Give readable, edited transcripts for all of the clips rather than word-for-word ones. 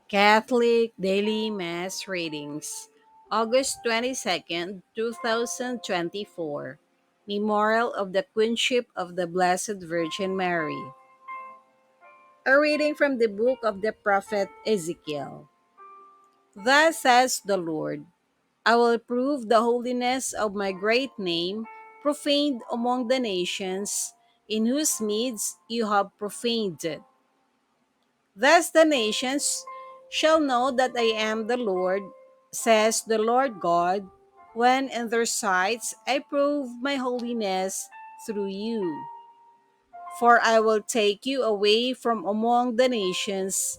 Catholic Daily Mass Readings, August 22nd, 2024. Memorial of the Queenship of the Blessed Virgin Mary. A reading from the book of the prophet Ezekiel. Thus says the Lord, I will prove the holiness of my great name, profaned among the nations, in whose midst you have profaned it. Thus the nations shall know that I am the Lord, says the Lord God, when in their sights I prove my holiness through you. For I will take you away from among the nations,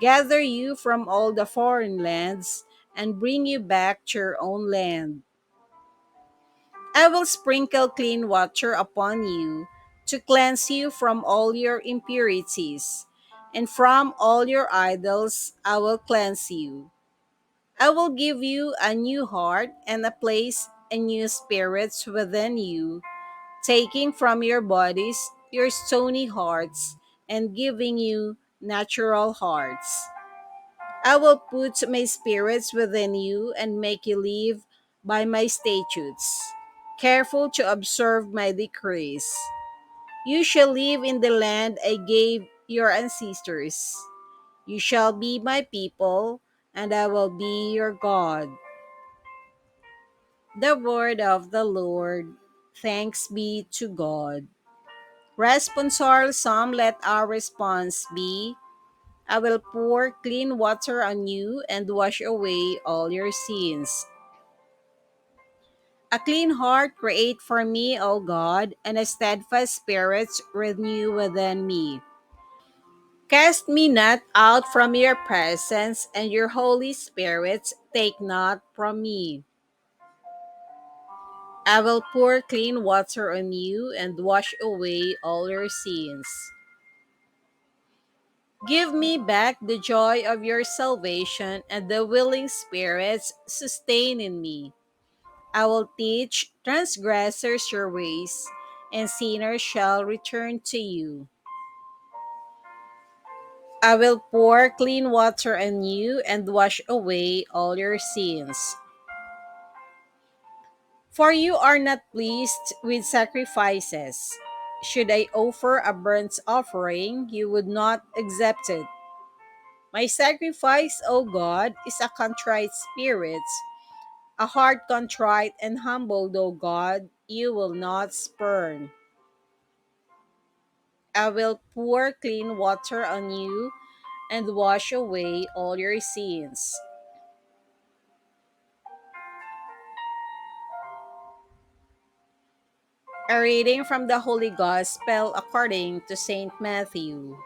gather you from all the foreign lands, and bring you back to your own land. I will sprinkle clean water upon you to cleanse you from all your impurities, and from all your idols I will cleanse you. I will give you a new heart and a place a new spirits within you, taking from your bodies your stony hearts and giving you natural hearts. I will put my spirits within you and make you live by my statutes, careful to observe my decrees. You shall live in the land I gave your ancestors. You shall be my people, and I will be your God. The word of the Lord. Thanks be to God. Responsorial Psalm, let our response be, I will pour clean water on you and wash away all your sins. A clean heart create for me, O God, and a steadfast spirit renew within me. Cast me not out from your presence, and your Holy Spirit take not from me. I will pour clean water on you and wash away all your sins. Give me back the joy of your salvation, and the willing spirits sustain in me. I will teach transgressors your ways, and sinners shall return to you. I will pour clean water on you and wash away all your sins. For you are not pleased with sacrifices. Should I offer a burnt offering, you would not accept it. My sacrifice, O God, is a contrite spirit, a heart contrite and humbled, O God, you will not spurn. I will pour clean water on you and wash away all your sins. A reading from the Holy Gospel according to St. Matthew.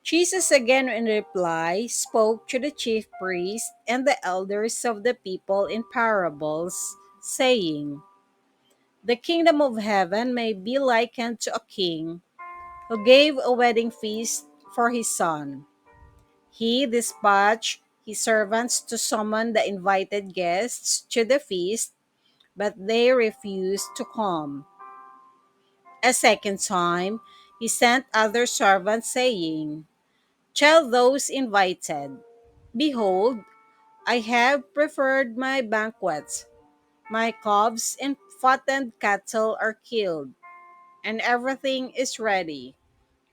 Jesus again in reply spoke to the chief priests and the elders of the people in parables, saying, The kingdom of heaven may be likened to a king who gave a wedding feast for his son. He dispatched his servants to summon the invited guests to the feast, but they refused to come. A second time, he sent other servants, saying, Tell those invited, Behold, I have prepared my banquet. My calves and fattened cattle are killed, and everything is ready.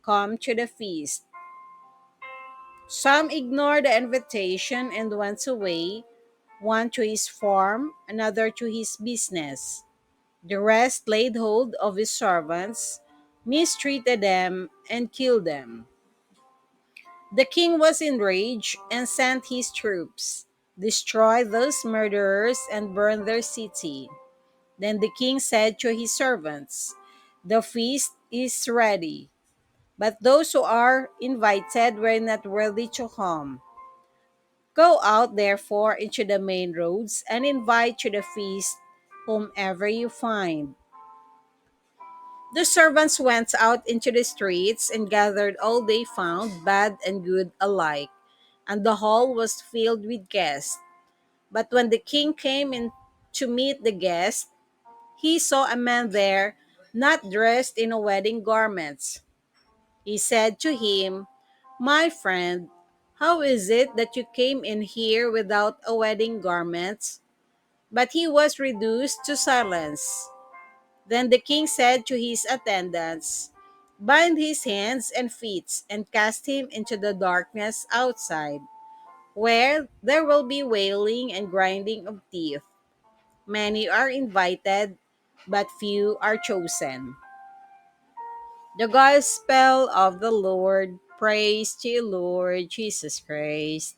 Come to the feast. Some ignored the invitation and went away, one to his farm, another to his business. The rest laid hold of his servants, mistreated them, and killed them. The king was enraged and sent his troops, destroyed those murderers, and burned their city. Then the king said to his servants, The feast is ready, but those who are invited were not worthy to come. Go out therefore into the main roads and invite to the feast whomever you find. The servants went out into the streets and gathered all they found, bad and good alike, and the hall was filled with guests. But when the king came in to meet the guests, he saw a man there not dressed in wedding garments. He said to him, My friend, How is it that you came in here without a wedding garment? But he was reduced to silence. Then the king said to his attendants, "Bind his hands and feet and cast him into the darkness outside, where there will be wailing and grinding of teeth. Many are invited, but few are chosen." The gospel of the Lord. Praise to you, Lord Jesus Christ.